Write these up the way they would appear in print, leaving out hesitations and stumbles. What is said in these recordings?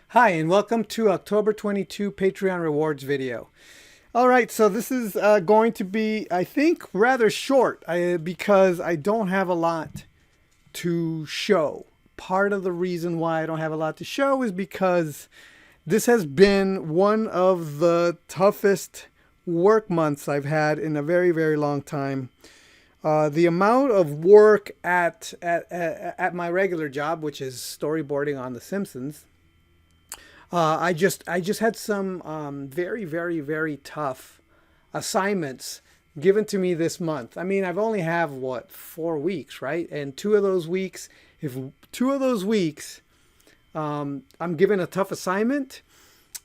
Hi, and welcome to October 22 Patreon rewards video. All right, so this is going to be, I think, rather short because I don't have a lot to show. Part of the reason why I don't have a lot to show is because this has been one of the toughest work months I've had in a very, very long time. The amount of work at my regular job, which is storyboarding on The Simpsons, I just had some very, very, very tough assignments given to me this month. I mean, I've only have what, 4 weeks, right? And two of those weeks, if 2 of those weeks I'm given a tough assignment,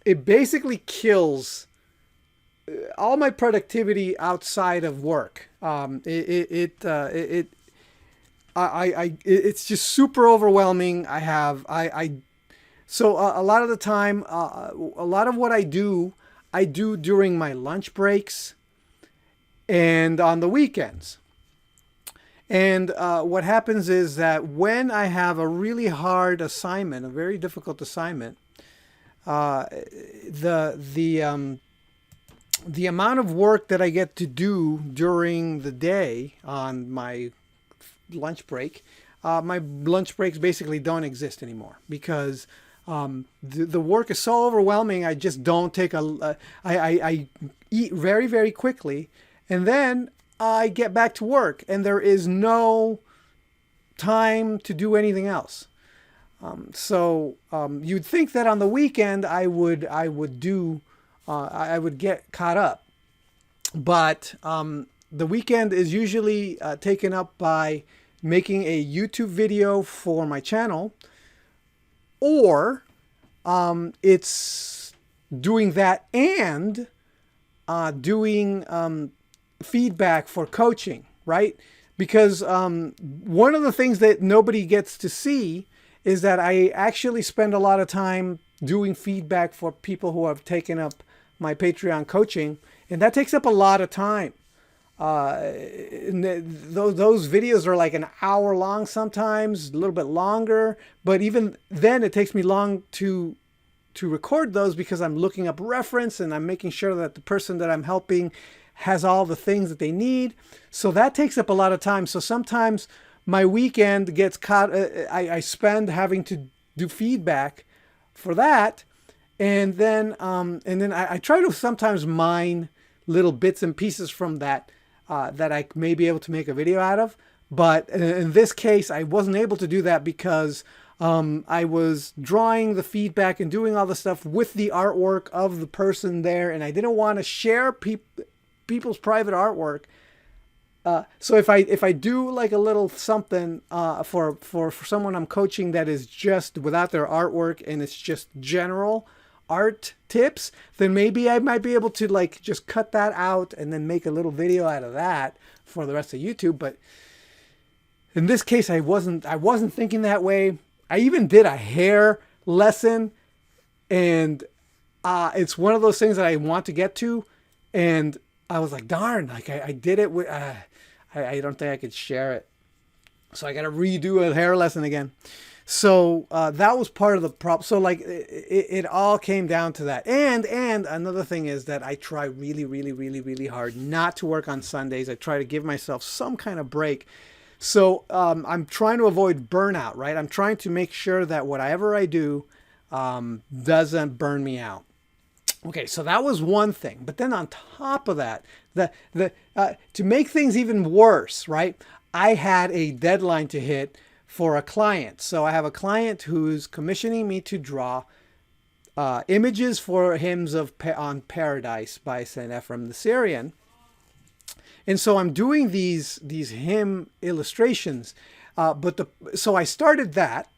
it basically kills all my productivity outside of work. It's just super overwhelming. So a lot of the time, a lot of what I do during my lunch breaks and on the weekends. And what happens is that when I have a really hard assignment, a very difficult assignment, the amount of work that I get to do during the day on my lunch breaks basically don't exist anymore because the work is so overwhelming. I just don't take I eat very, very quickly, and then I get back to work, and there is no time to do anything else. You'd think that on the weekend I would get caught up, but the weekend is usually taken up by making a YouTube video for my channel, or it's doing that and doing feedback for coaching, right? Because one of the things that nobody gets to see is that I actually spend a lot of time doing feedback for people who have taken up my Patreon coaching, and that takes up a lot of time. Those videos are like an hour long sometimes, a little bit longer, but even then it takes me long to record those because I'm looking up reference and I'm making sure that the person that I'm helping has all the things that they need. So that takes up a lot of time. So sometimes my weekend gets caught, I spend having to do feedback for that. And then I try to sometimes mine little bits and pieces from that that I may be able to make a video out of. But in this case, I wasn't able to do that because I was drawing the feedback and doing all the stuff with the artwork of the person there, and I didn't want to share people's private artwork. So if I do like a little something for someone I'm coaching that is just without their artwork and it's just general art tips, then maybe I might be able to like just cut that out and then make a little video out of that for the rest of YouTube. But in this case, I wasn't thinking that way. I even did a hair lesson, and it's one of those things that I want to get to, and I was like, darn, like I did it with I don't think I could share it, so I got to redo a hair lesson again. So that was part of the problem. So like it all came down to that. And another thing is that I try really, really, really, really hard not to work on Sundays. I try to give myself some kind of break. So I'm trying to avoid burnout, right? I'm trying to make sure that whatever I do doesn't burn me out. Okay, so that was one thing. But then on top of that, to make things even worse, right? I had a deadline to hit for a client. So I have a client who's commissioning me to draw images for hymns on Paradise by St. Ephrem the Syrian. And so I'm doing these hymn illustrations. So I started that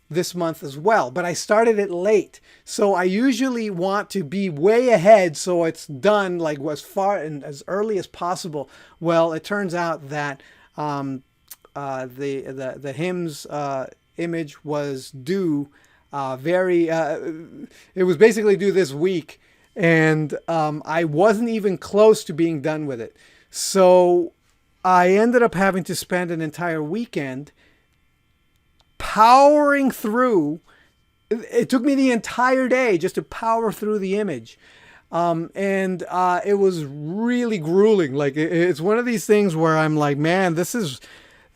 this month as well, but I started it late. So I usually want to be way ahead so it's done like as far and as early as possible. Well, it turns out that the hymns image was due it was basically due this week, and I wasn't even close to being done with it. So I ended up having to spend an entire weekend powering through it took me the entire day just to power through the image. And it was really grueling. Like it's one of these things where I'm like, man, this is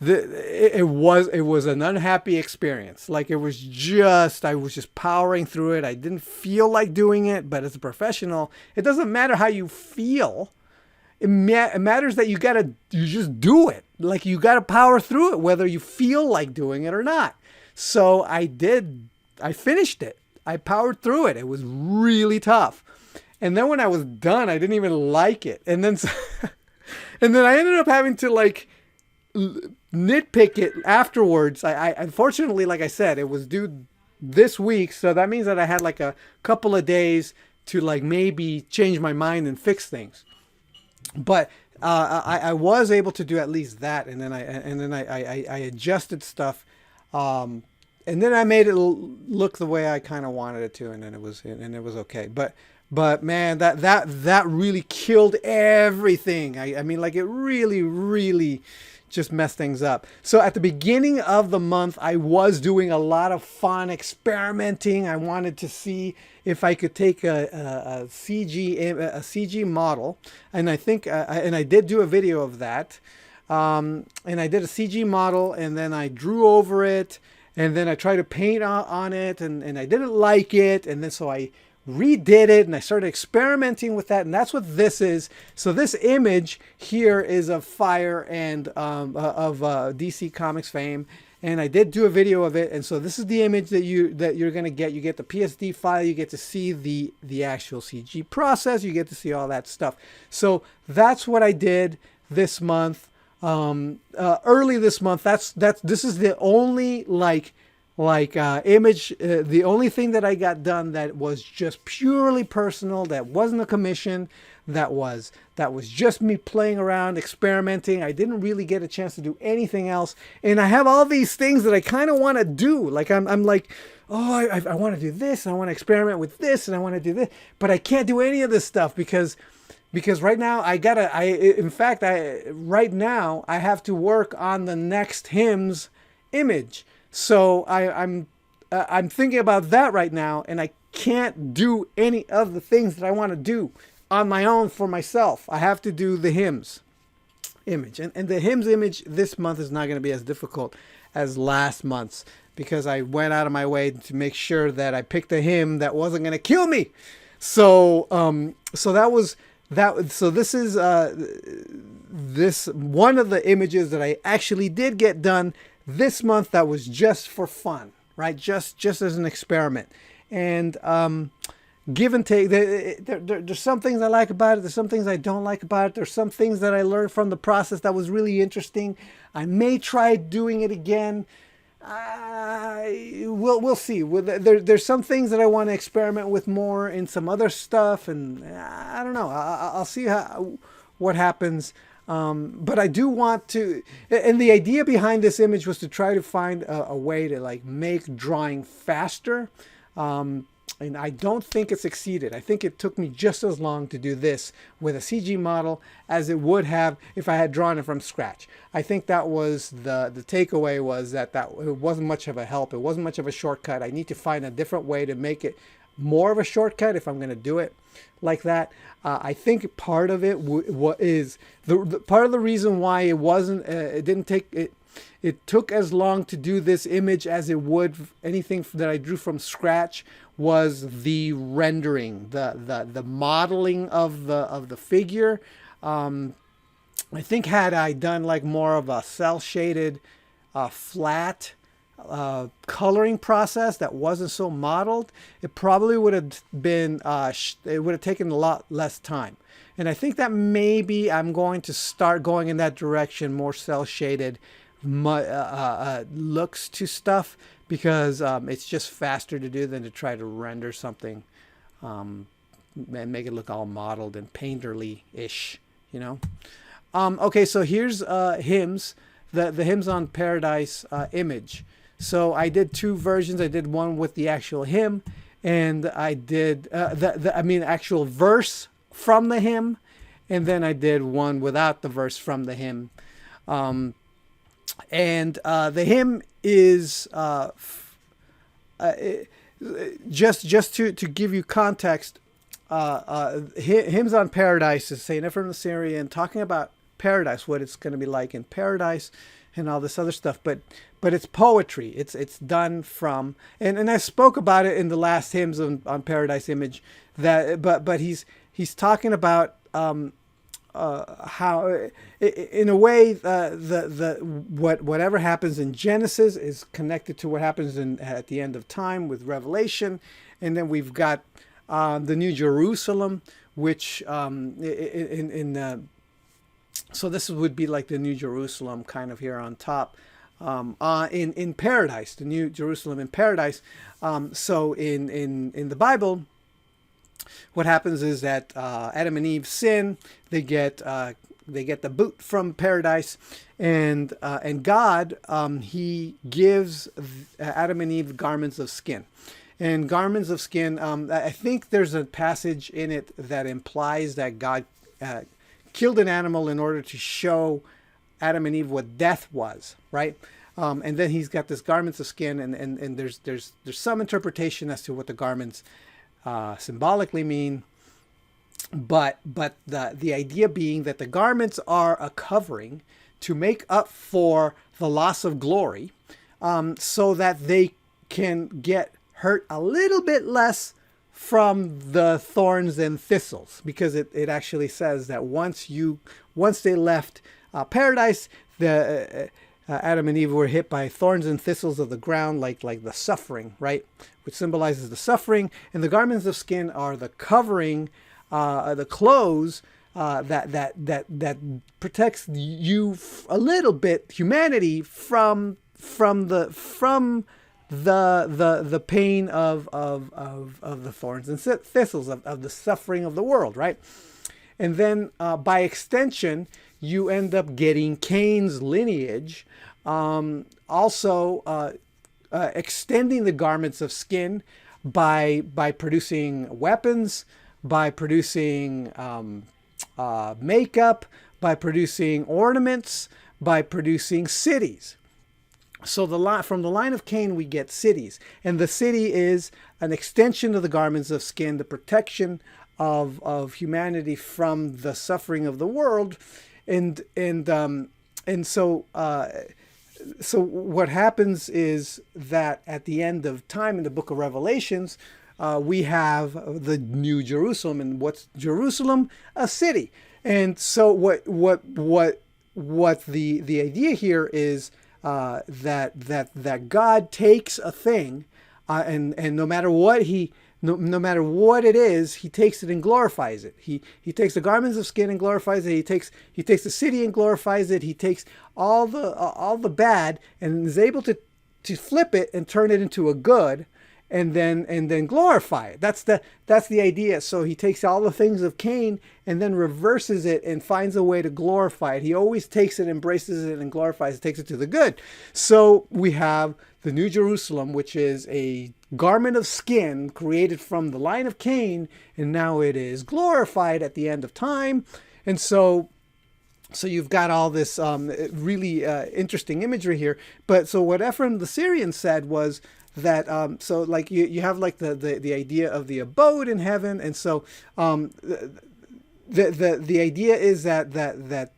it was an unhappy experience. Like I was just powering through it. I didn't feel like doing it, but as a professional, it doesn't matter how you feel. It matters that you just do it. Like you gotta power through it, whether you feel like doing it or not. So I did. I finished it. I powered through it. It was really tough. And then when I was done, I didn't even like it. And then, and then I ended up having to like nitpick it afterwards. I unfortunately, like I said, it was due this week. So that means that I had like a couple of days to like maybe change my mind and fix things. But I was able to do at least that. And then I adjusted stuff. And then I made it look the way I kind of wanted it to, and then it was okay. But man, that really killed everything. I mean, like it really just messed things up. So at the beginning of the month, I was doing a lot of fun experimenting. I wanted to see if I could take a CG model, and I think and I did do a video of that. And I did a CG model, and then I drew over it. And then I tried to paint on it, and I didn't like it. And then so I redid it, and I started experimenting with that. And that's what this is. So this image here is of Fire and of DC Comics fame. And I did do a video of it. And so this is the image that you're going to get. You get the PSD file. You get to see the actual CG process. You get to see all that stuff. So that's what I did this month. Early this month. This is the only image, the only thing that I got done that was just purely personal, that wasn't a commission, that was just me playing around, experimenting. I didn't really get a chance to do anything else. And I have all these things that I kind of want to do. Like I'm like, oh, I want to do this, and I want to experiment with this, and I want to do this, but I can't do any of this stuff because right now right now I have to work on the next hymns image. So I'm thinking about that right now, and I can't do any of the things that I want to do on my own for myself. I have to do the hymns image, and the hymns image this month is not going to be as difficult as last month's, because I went out of my way to make sure that I picked a hymn that wasn't going to kill me. So that was. So this is this one of the images that I actually did get done this month. That was just for fun, right? Just as an experiment. And give and take. There's some things I like about it. There's some things I don't like about it. There's some things that I learned from the process that was really interesting. I may try doing it again. We'll see. There's some things that I want to experiment with more in some other stuff, and I don't know. I'll see what happens. But I do want to, and the idea behind this image was to try to find a way to like make drawing faster. And I don't think it succeeded. I think it took me just as long to do this with a CG model as it would have if I had drawn it from scratch. I think that was the takeaway, was that it wasn't much of a help. It wasn't much of a shortcut. I need to find a different way to make it more of a shortcut if I'm going to do it like that. I think part of it is the part of the reason why it wasn't, it didn't take it. It took as long to do this image as it would anything that I drew from scratch, was the rendering, the modeling of the figure. I think had I done like more of a cell shaded, flat coloring process that wasn't so modeled, it probably would have been it would have taken a lot less time. And I think that maybe I'm going to start going in that direction, more cell shaded looks to stuff, because it's just faster to do than to try to render something and make it look all modeled and painterly-ish, you know. Okay, so here's hymns, the hymns on Paradise image. So I did two versions. I did one with the actual hymn, and I did actual verse from the hymn, and then I did one without the verse from the hymn. And the hymn is just to give you context, hymns on paradise is Saint Ephraim the Syrian talking about paradise, what it's going to be like in paradise, and all this other stuff. But it's poetry. It's done from, and I spoke about it in the last hymns on Paradise Image. That but he's talking about how, in a way, whatever happens in Genesis is connected to what happens at the end of time with Revelation, and then we've got the New Jerusalem, which so this would be like the New Jerusalem kind of here on top, in paradise, the New Jerusalem in paradise. So in the Bible, what happens is that Adam and Eve sin. They get the boot from paradise, and God, he gives Adam and Eve garments of skin. And garments of skin, I think there's a passage in it that implies that God killed an animal in order to show Adam and Eve what death was, right? And then he's got this garments of skin, and there's some interpretation as to what the garments symbolically mean, but the idea being that the garments are a covering to make up for the loss of glory, so that they can get hurt a little bit less from the thorns and thistles, because it actually says that once they left paradise, the Adam and Eve were hit by thorns and thistles of the ground, like the suffering, right, which symbolizes the suffering. And the garments of skin are the covering, the clothes that protects you a little bit, humanity, from the pain of the thorns and thistles of the suffering of the world, right? And then by extension, you end up getting Cain's lineage, also extending the garments of skin by producing weapons, by producing makeup, by producing ornaments, by producing cities. So from the line of Cain, we get cities, and the city is an extension of the garments of skin, the protection of humanity from the suffering of the world, and so what happens is that at the end of time in the Book of Revelations, we have the New Jerusalem, and what's Jerusalem? A city. And so what the idea here is. That God takes a thing, and no matter what no matter what it is, he takes it and glorifies it. He takes the garments of skin and glorifies it. He takes the city and glorifies it. He takes all the bad and is able to flip it and turn it into a good, and then glorify it. That's the idea. So he takes all the things of Cain and then reverses it and finds a way to glorify it. He always takes it, embraces it, and glorifies it, takes it to the good. So we have the New Jerusalem, which is a garment of skin created from the line of Cain, and now it is glorified at the end of time. And so you've got all this really interesting imagery here. But so what Ephraim the Syrian said was that so like you have like the idea of the abode in heaven, and so the idea is that the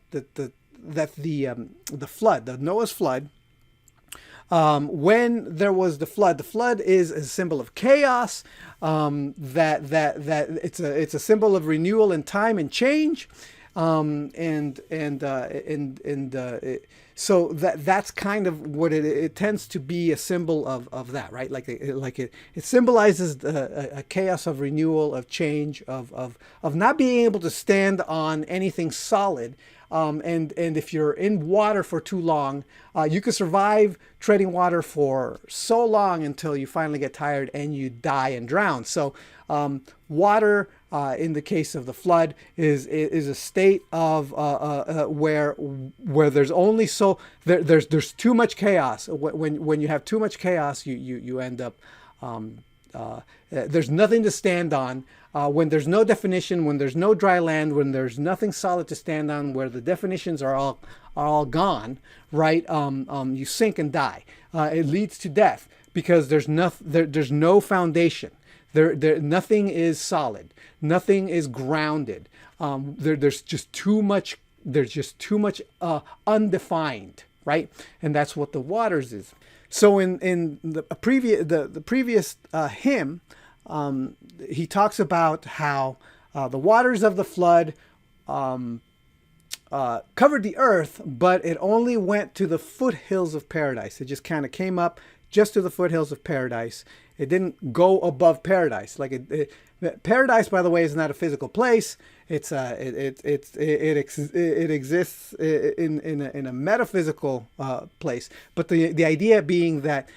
flood, the Noah's flood, when there was the flood is a symbol of chaos, that it's a symbol of renewal in time and change, so that's kind of what it tends to be, a symbol of that, right? Like it symbolizes a chaos of renewal, of change, of not being able to stand on anything solid. And if you're in water for too long, you can survive treading water for so long until you finally get tired and you die and drown. So water, in the case of the flood, is a state of where there's only there's too much chaos. When you have too much chaos, you end up there's nothing to stand on. When there's no definition, when there's no dry land, when there's nothing solid to stand on, where the definitions are all gone, right? You sink and die. It leads to death because there's no foundation. Nothing is solid. Nothing is grounded. There's just too much. There's just too much undefined, right? And that's what the waters is. So in the previous hymn, he talks about how the waters of the flood covered the earth, but it only went to the foothills of paradise. It just kind of came up just to the foothills of paradise. It didn't go above paradise. Paradise, by the way, is not a physical place. It exists in a metaphysical place. But the idea being that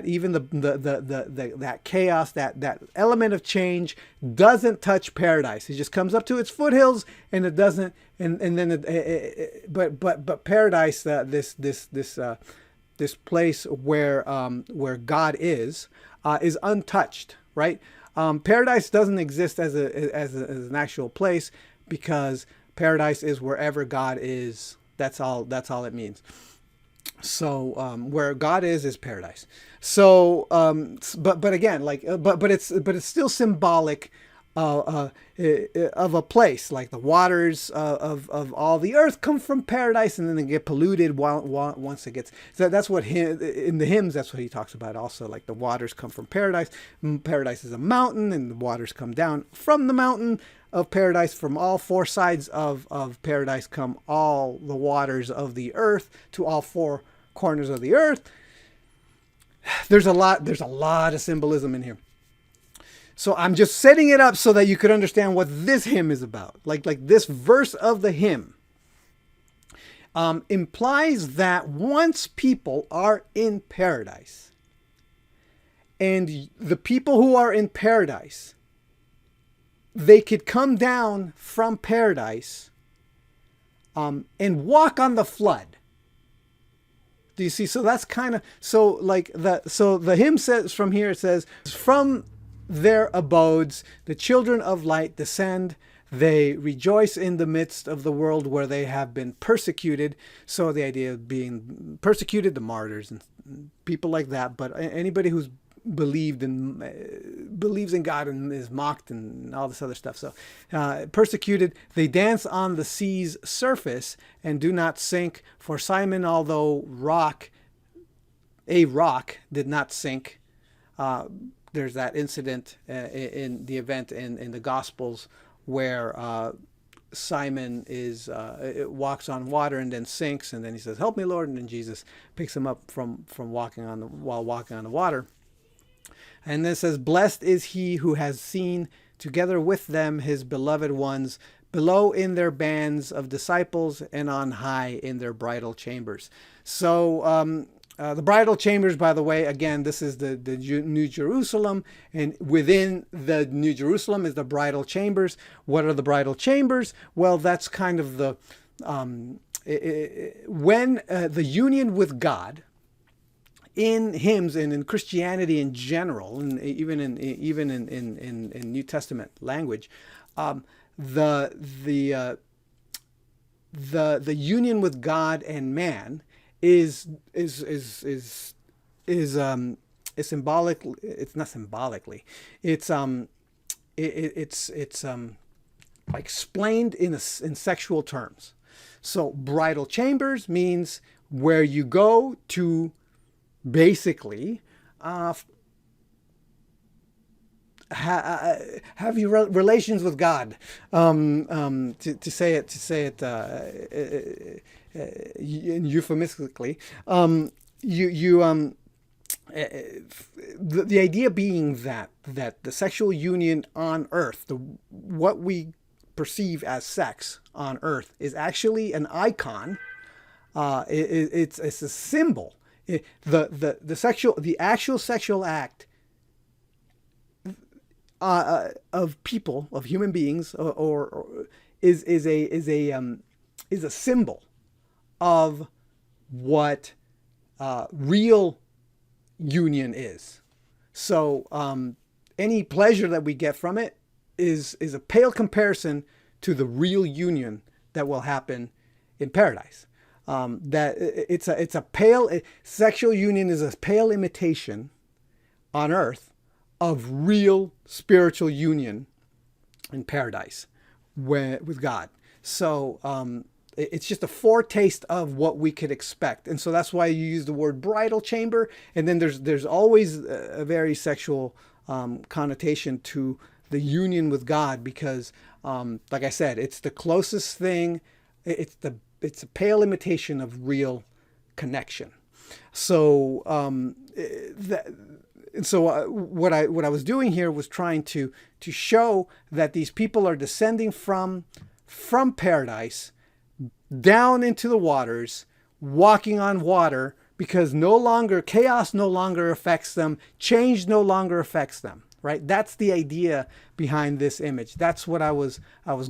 even that chaos, that element of change, doesn't touch paradise. It just comes up to its foothills, and it doesn't. But paradise, this place where God is untouched, right? Paradise doesn't exist as an actual place, because paradise is wherever God is. That's all it means. So where God is paradise. So but again, but it's still symbolic of a place. Like the waters of all the earth come from paradise, and then they get polluted once it gets. So that's what in the hymns, that's what he talks about also. Like the waters come from paradise. Paradise is a mountain, and the waters come down from the mountain of paradise. From all four sides of paradise come all the waters of the earth to all four corners of the earth. There's a lot of symbolism in here. So I'm just setting it up so that you could understand what this hymn is about. Like this verse of the hymn implies that once people are in paradise, and the people who are in paradise, they could come down from paradise and walk on the flood. Do you see? So that's kind of, so the hymn says from here, it says, from their abodes the children of light descend. They rejoice in the midst of the world where they have been persecuted. So the idea of being persecuted, the martyrs and people like that, but anybody who's believes in God and is mocked and all this other stuff. So persecuted, they dance on the sea's surface and do not sink. For Simon, although a rock did not sink. There's that incident in the event in the Gospels where Simon walks on water and then sinks, and then he says, "Help me, Lord," and then Jesus picks him up while walking on the water. And then it says, "Blessed is he who has seen together with them his beloved ones, below in their bands of disciples, and on high in their bridal chambers." So the bridal chambers, by the way, again, this is the New Jerusalem, and within the New Jerusalem is the bridal chambers. What are the bridal chambers? Well, that's kind of the when the union with God in hymns and in Christianity in general, and even in New Testament language, the union with God and man is symbolic. It's not symbolically. It's explained in sexual terms. So bridal chambers means where you go to basically have your relations with God. To say it euphemistically, the idea being that the sexual union on earth, what we perceive as sex on earth, is actually an icon. It's a symbol. The actual sexual act of people, of human beings, or is a symbol of what real union is. So any pleasure that we get from it is a pale comparison to the real union that will happen in paradise. That it's a pale, sexual union is a pale imitation on earth of real spiritual union in paradise with God. So it's just a foretaste of what we could expect, and so that's why you use the word bridal chamber. And then there's always a very sexual connotation to the union with God, because like I said, it's the closest thing. It's a pale imitation of real connection. So what I was doing here was trying to show that these people are descending from paradise down into the waters, walking on water, because chaos no longer affects them, change no longer affects them. Right? That's the idea behind this image. That's what I was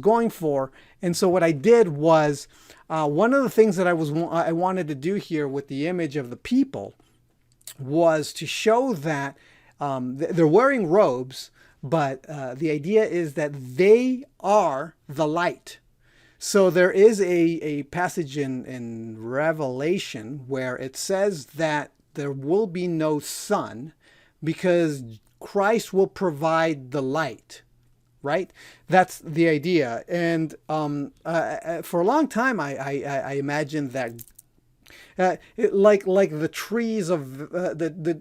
going for. And so what I did was, one of the things that I wanted to do here with the image of the people was to show that they're wearing robes, but the idea is that they are the light. So there is a passage in Revelation where it says that there will be no sun because Christ will provide the light, right? That's the idea. And for a long time, I imagined that like the trees of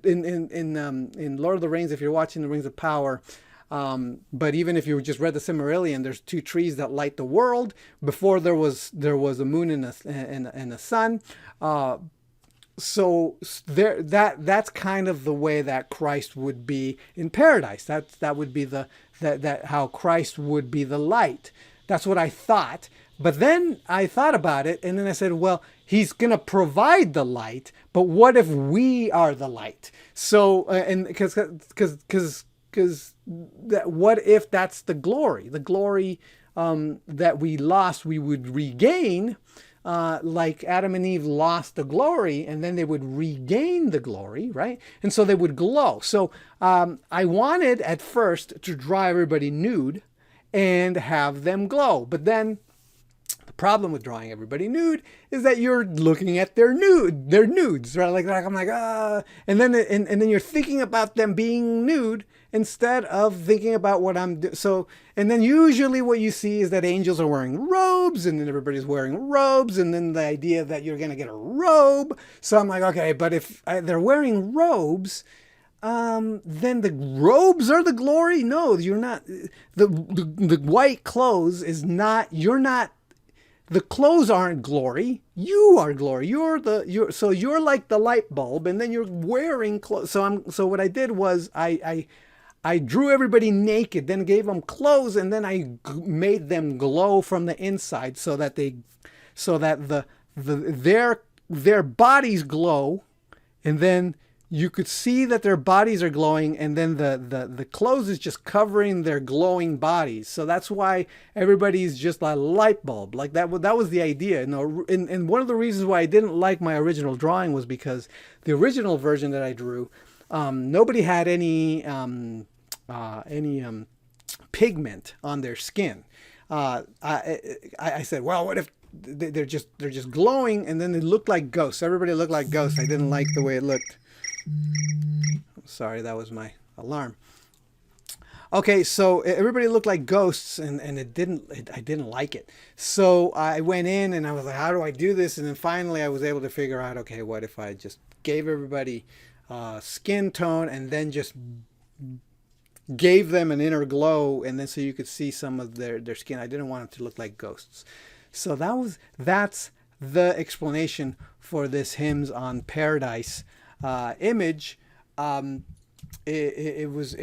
in Lord of the Rings, if you're watching the Rings of Power. But even if you just read the Silmarillion, there's two trees that light the world. Before there was a moon and a sun. So that's kind of the way that Christ would be in paradise. That would be that how Christ would be the light. That's what I thought. But then I thought about it, and then I said, well, he's going to provide the light, but what if we are the light? So and because what if that's the glory? The glory that we lost, we would regain. Like Adam and Eve lost the glory, and then they would regain the glory, right? And so they would glow. So I wanted at first to draw everybody nude and have them glow. But then the problem with drawing everybody nude is that you're looking at their nudes, right? Like I'm like, and then you're thinking about them being nude instead of thinking about what I'm doing. So, and then usually what you see is that angels are wearing robes, and then everybody's wearing robes, and then the idea that you're going to get a robe. So I'm like, okay, but if they're wearing robes, then the robes are the glory? No, you're not. The white clothes is not, you're not. The clothes aren't glory. You are glory. So you're like the light bulb, and then you're wearing clothes. So what I did was I drew everybody naked, then gave them clothes, and then I made them glow from the inside, so that their bodies glow, and then you could see that their bodies are glowing, and then the clothes is just covering their glowing bodies. So that's why everybody's just a light bulb. Like that was the idea. And one of the reasons why I didn't like my original drawing was because the original version that I drew, nobody had any pigment on their skin. I said, well, what if they're just glowing, and then they look like ghosts? Everybody looked like ghosts. I didn't like the way it looked. Sorry, that was my alarm. Okay, so everybody looked like ghosts, and I didn't like it. So I went in and I was like, how do I do this? And then finally I was able to figure out, okay, what if I just gave everybody skin tone, and then just gave them an inner glow, and then so you could see some of their skin. I didn't want them to look like ghosts. So that's the explanation for this Hymns on Paradise image. There was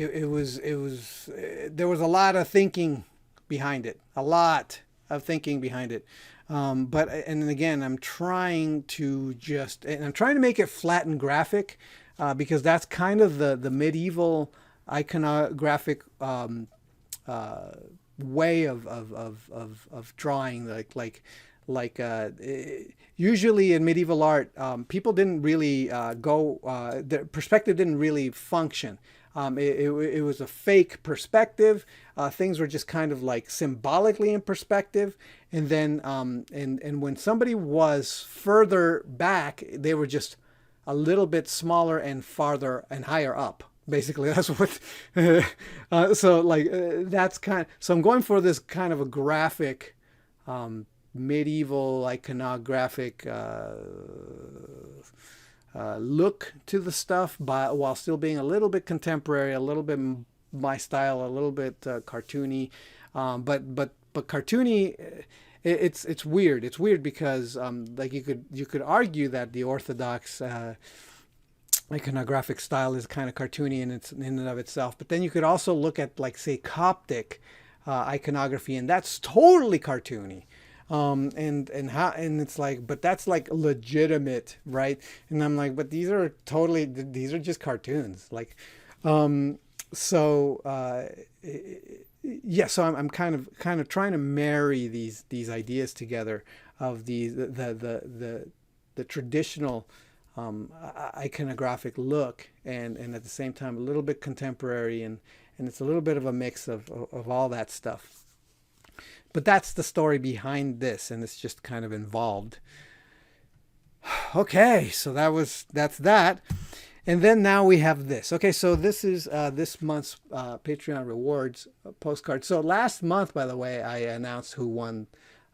a lot of thinking behind it, but and again, I'm trying to make it flat and graphic, because that's kind of the medieval iconographic way of drawing, usually in medieval art, people didn't really the perspective didn't really function. It was a fake perspective. Things were just kind of like symbolically in perspective, and then and when somebody was further back, they were just a little bit smaller and farther and higher up, Basically, that's what. So like that's kind. So I'm going for this kind of a graphic, medieval iconographic look to the stuff, but while still being a little bit contemporary, a little bit my style, a little bit cartoony, but cartoony. It's weird. It's weird because like you could argue that the Orthodox iconographic style is kind of cartoony in and of itself, but then you could also look at like say Coptic iconography, and that's totally cartoony. And it's like, but that's like legitimate, right? And I'm like, but these are just cartoons, like, so yeah. So I'm kind of trying to marry these ideas together of the traditional iconographic look, and at the same time a little bit contemporary, and it's a little bit of a mix of all that stuff. But that's the story behind this, and it's just kind of involved. Okay, so that's that. And then now we have this. Okay, so this is this month's Patreon rewards postcard. So last month, by the way, I announced who won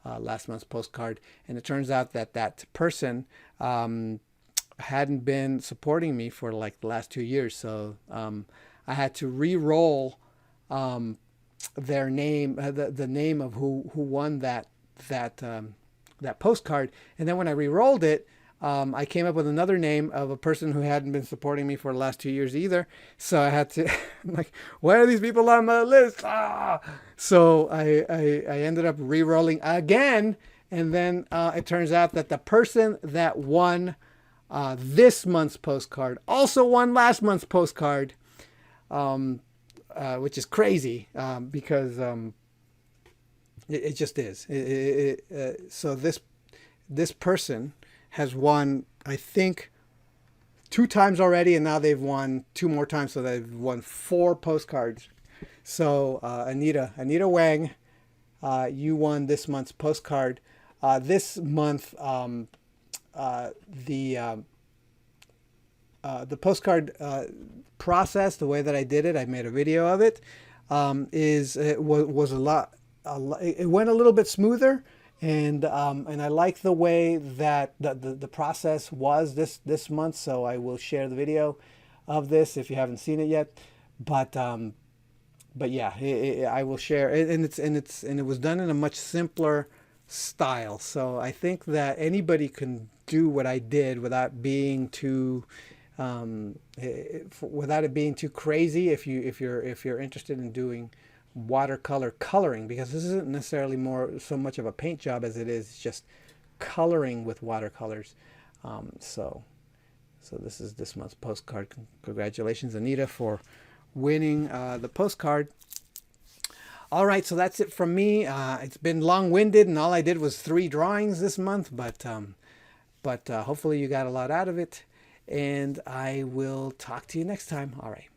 last month's postcard, and it turns out that person hadn't been supporting me for like the last 2 years. So I had to re-roll their name, the name of who won that postcard, and then when I re-rolled it, I came up with another name of a person who hadn't been supporting me for the last 2 years either. So I had to like, why are these people on my list? So I ended up re-rolling again, and then it turns out that the person that won this month's postcard also won last month's postcard. Which is crazy because it just is. So this person has won, I think, 2 times already, and now they've won 2 more times, so they've won 4 postcards. So Anita Wang, you won this month's postcard. This month, the postcard process, the way that I did it, I made a video of it, was a lot. It went a little bit smoother, and I like the way that the process was this month. So I will share the video of this if you haven't seen it yet. But yeah, I will share it, and it was done in a much simpler style. So I think that anybody can do what I did without being too. Without it being too crazy, if you're interested in doing watercolor coloring, because this isn't necessarily so much of a paint job as it is just coloring with watercolors. So this is this month's postcard. Congratulations, Anita, for winning the postcard. All right, so that's it from me. It's been long-winded, and all I did was 3 drawings this month, but hopefully you got a lot out of it. And I will talk to you next time. All right.